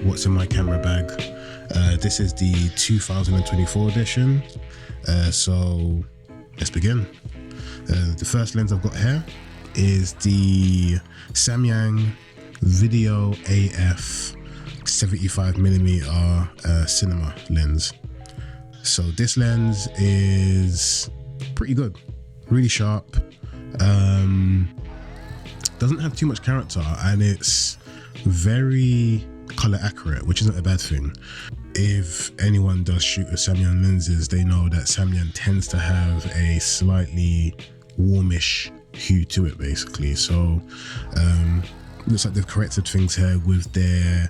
what's in my camera bag. This is the 2024 edition, so let's begin. The first lens I've got here is the Samyang Video AF 75mm cinema lens. So this lens is pretty good, really sharp, doesn't have too much character, and it's very color accurate, which isn't a bad thing. If anyone does shoot with Samyang lenses, they know that Samyang tends to have a slightly warmish hue to it, basically. So looks like they've corrected things here with their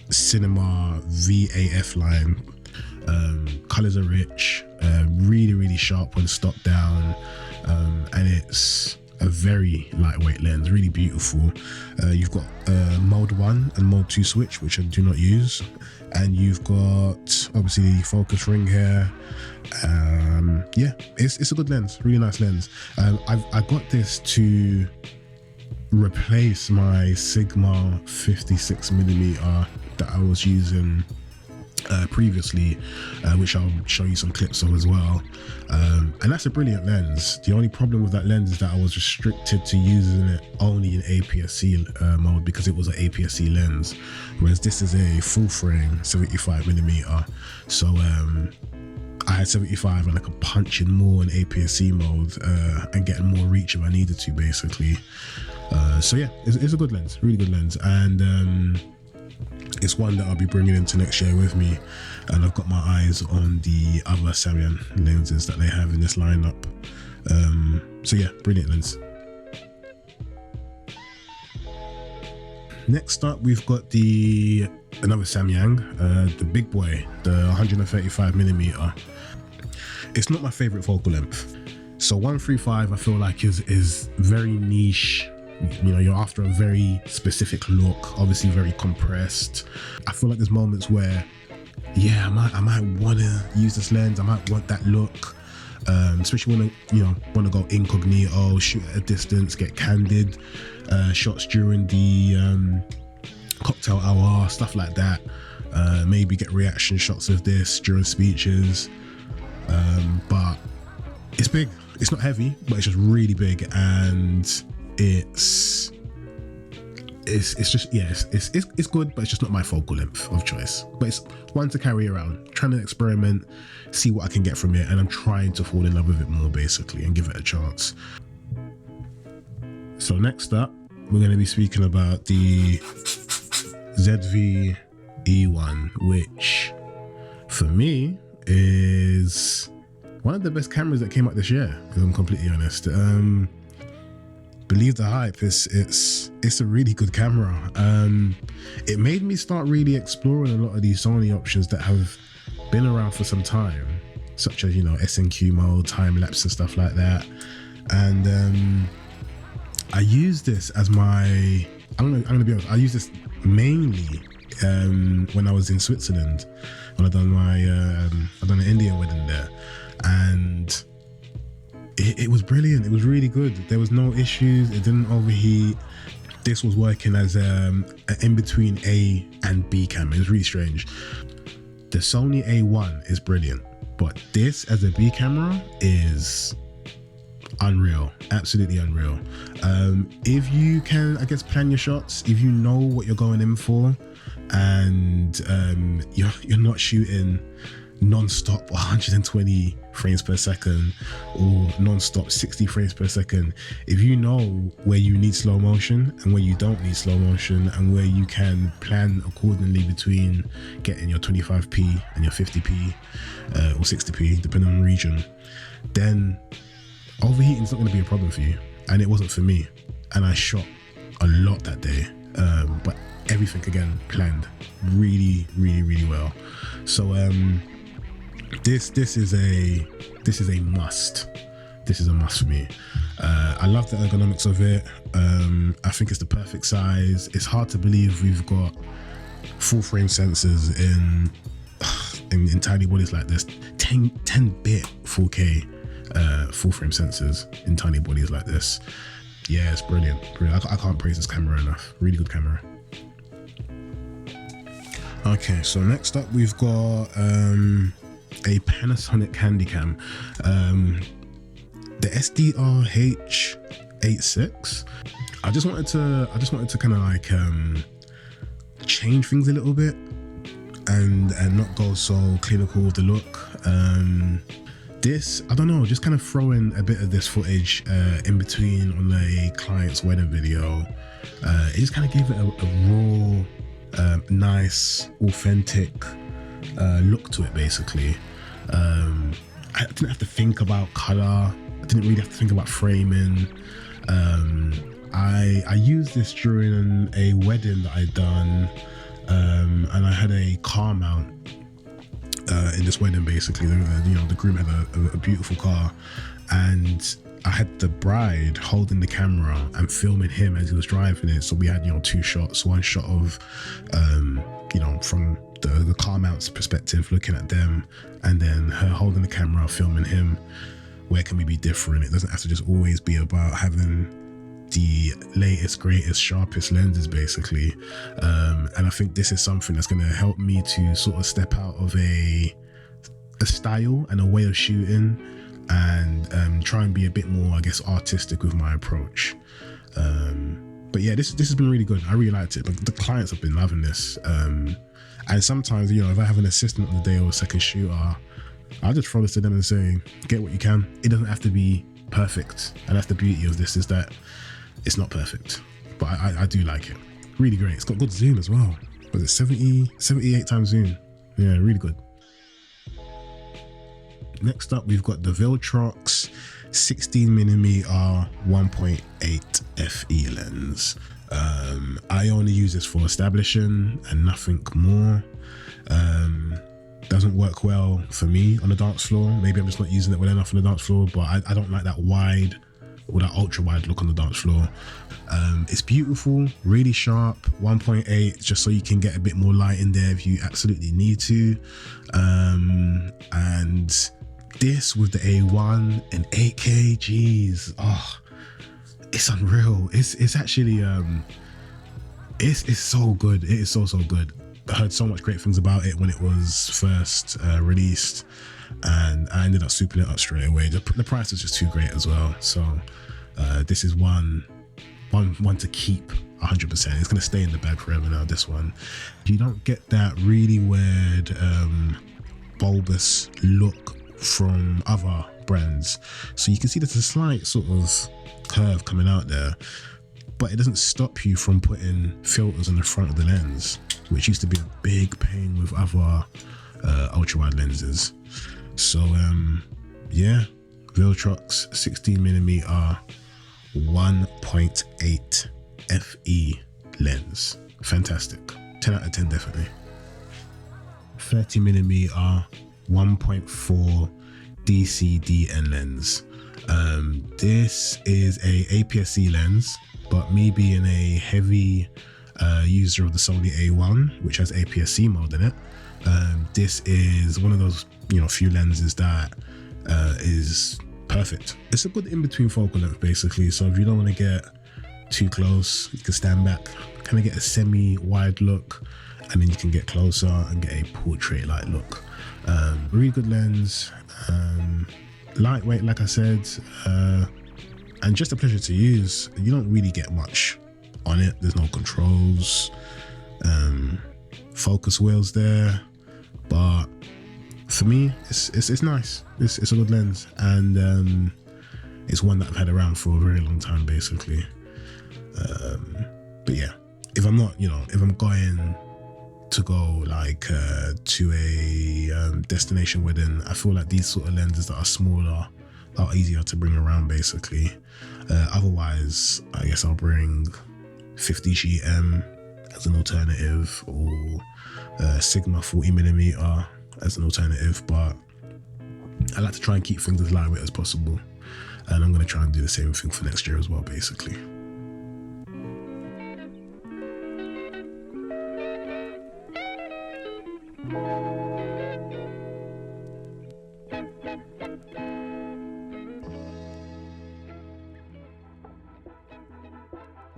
cinema VAF line. Colors are rich, really sharp when stopped down, and it's a very lightweight lens, really beautiful. You've got mode 1 and mode 2 switch, which I do not use, and you've got obviously the focus ring here. Yeah, it's a good lens, really nice lens. I got this to replace my Sigma 56mm that I was using previously, which I'll show you some clips of as well, and that's a brilliant lens. The only problem with that lens is that I was restricted to using it only in APS-C mode because it was an APS-C lens, whereas this is a full frame 75mm. So I had 75 and I could punch in more in APS-C mode and get more reach if I needed to, basically. So yeah, it's a good lens, really good lens, and it's one that I'll be bringing into next year with me, and I've got my eyes on the other Samyang lenses that they have in this lineup. So yeah, brilliant lens. Next up, we've got another Samyang, the big boy, the 135mm. It's not my favorite focal length. So 135 I feel like is very niche. You know, you're after a very specific look, obviously very compressed. I feel like there's moments where, yeah, I might want to use this lens. I might want that look, especially when I, want to go incognito, shoot at a distance, get candid shots during the cocktail hour, stuff like that. Maybe get reaction shots of this during speeches. But it's big. It's not heavy, but it's just really big, and it's just, yeah, it's good, but it's just not my focal length of choice. But it's one to carry around, trying to experiment, see what I can get from it, and I'm trying to fall in love with it more, basically, and give it a chance. So next up, we're going to be speaking about the ZV E1, which for me is one of the best cameras that came out this year, if I'm completely honest. Believe the hype, it's a really good camera. It made me start really exploring a lot of these Sony options that have been around for some time, such as, SNQ mode, time lapse and stuff like that. And I use this as my, I'm gonna be honest, I use this mainly when I was in Switzerland, when I done I've done an Indian wedding there, and it was brilliant. It was really good. There was no issues. It didn't overheat. This was working as an in-between A and B camera. It was really strange. The Sony A1 is brilliant, but this as a B camera is unreal, absolutely unreal. If you can, I guess, plan your shots, if you know what you're going in for, and you're not shooting non-stop 120 frames per second or non-stop 60 frames per second, if you know where you need slow motion and where you don't need slow motion, and where you can plan accordingly between getting your 25p and your 50p or 60p depending on region, then overheating is not going to be a problem for you. And it wasn't for me, and I shot a lot that day, but everything again planned really well. So this is a must. This is a must for me. I love the ergonomics of it. I think it's the perfect size. It's hard to believe we've got full frame sensors in tiny bodies like this. 10-bit 4K full frame sensors in tiny bodies like this. Yeah, it's brilliant. I can't praise this camera enough. Really good camera. Okay, so next up we've got a Panasonic Handycam, the SDR-H86. I just wanted to kind of like change things a little bit and not go so clinical with the look. This, I don't know, just kind of throwing a bit of this footage in between on a client's wedding video. It just kind of gave it a raw, nice, authentic look to it, basically. I didn't have to think about color. I didn't really have to think about framing. I used this during a wedding that I'd done, and I had a car mount in this wedding. Basically, the groom had a beautiful car, and I had the bride holding the camera and filming him as he was driving it. So we had, two shots. One shot of, from the car mount's perspective, looking at them, and then her holding the camera, filming him. Where can we be different? It doesn't have to just always be about having the latest, greatest, sharpest lenses, basically. And I think this is something that's going to help me to sort of step out of a style and a way of shooting, and try and be a bit more, I guess, artistic with my approach. But yeah, this has been really good. I really liked it. But the clients have been loving this. And sometimes, if I have an assistant on the day or a second shooter, I'll just throw this to them and say, get what you can. It doesn't have to be perfect. And that's the beauty of this, is that it's not perfect. But I do like it. Really great. It's got good zoom as well. Was it 78 times zoom? Yeah, really good. Next up, we've got the Viltrox 16mm 1.8 FE lens. I only use this for establishing and nothing more. Doesn't work well for me on the dance floor. Maybe I'm just not using it well enough on the dance floor, but I don't like that wide or that ultra wide look on the dance floor. It's beautiful, really sharp, 1.8, just so you can get a bit more light in there if you absolutely need to. And this with the A1 and 8K, geez, it's unreal. It's actually it's so good. It is so good. I heard so much great things about it when it was first released, and I ended up souping it up straight away. The price was just too great as well. So this is one to keep 100%. It's gonna stay in the bag forever now, this one. You don't get that really weird bulbous look from other brands. So you can see there's a slight sort of curve coming out there, but it doesn't stop you from putting filters on the front of the lens, which used to be a big pain with other ultra wide lenses. So yeah, Viltrox 16mm 1.8 FE lens, fantastic. 10 out of 10 definitely. 30mm 1.4 DCDN lens. This is a APS-C lens, but me being a heavy user of the Sony A1, which has APS-C mode in it, this is one of those few lenses that is perfect. It's a good in-between focal length, basically. So if you don't want to get too close, you can stand back, kind of get a semi-wide look, and then you can get closer and get a portrait-like look. Really good lens, lightweight, like I said, and just a pleasure to use. You don't really get much on it. There's no controls, focus wheels there, but for me, it's nice. It's a good lens, and it's one that I've had around for a very long time, basically. But yeah, if I'm not, if I'm going to go like to a destination wedding, I feel like these sort of lenses that are smaller are easier to bring around, basically. Otherwise, I guess I'll bring 50GM as an alternative, or Sigma 40mm as an alternative, but I like to try and keep things as lightweight as possible, and I'm going to try and do the same thing for next year as well, basically.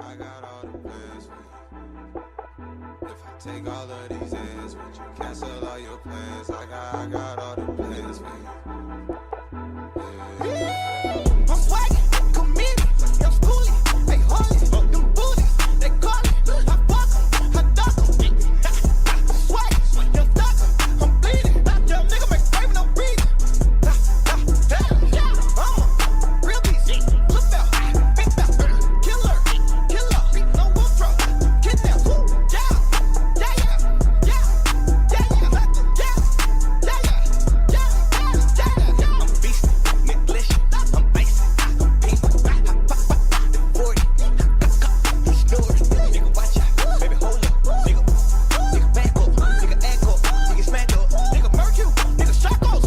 I got all the plans for you. If I Take all of these ends with you, cancel all your plans. I got all the plans for you. Yeah. I'm swaggin', committed, I'm schooling, they holdin', them booties, they callin', I fuck 'em, I duck 'em, swag, you duck 'em, I'm bleeding, young nigga make fame, no breathing, I'm a real beast, flip out, big belt, killer, no wolf truck, get down, I'm a beast, Nick I'm icy, I'm pink, the 40, snoring, nigga watch out, baby hold up, nigga back up, nigga echo, nigga smack up, nigga murk you, nigga shackles,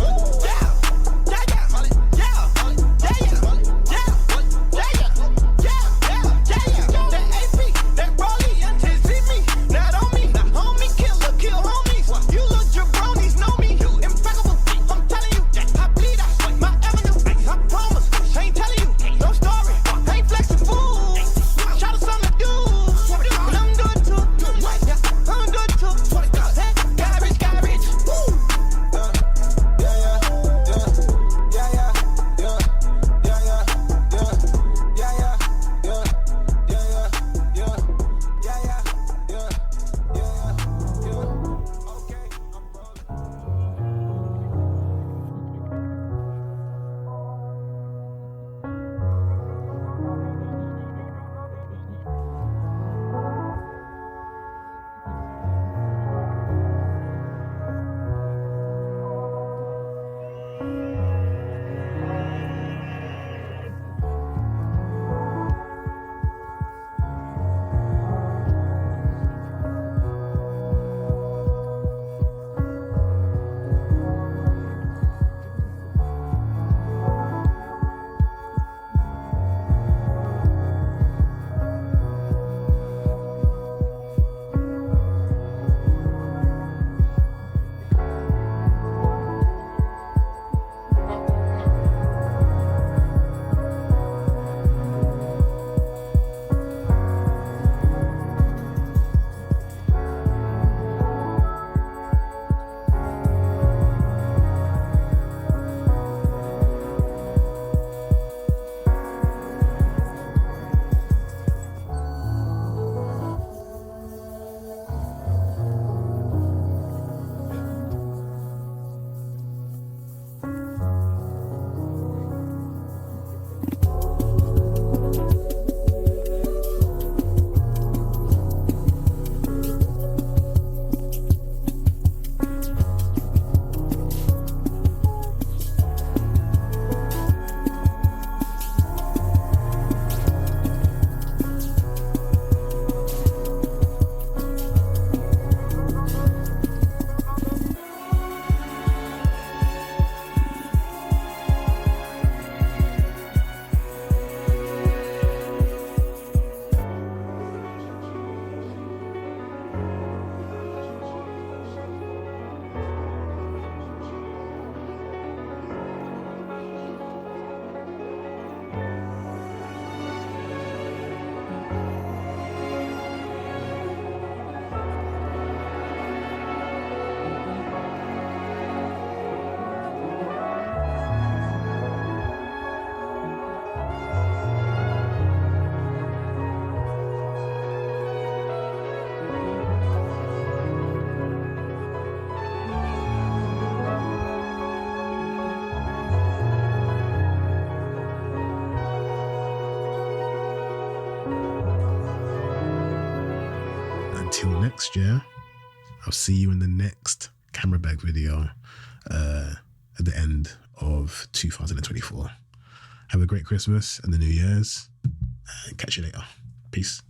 that AP, that Rollie, anticipate me, not on me, homie, kill homies, you little jabronis know me, impeccable, I'm telling you, I bleed out, my avenue, I promise, I ain't telling you, no story, I ain't flexing fool, shout out something to do, but I'm good too, I'm good too, garbage, woo. Until next year, I'll see you in the next camera bag video at the end of 2024. Have a great Christmas and the New Year's, and catch you later. Peace.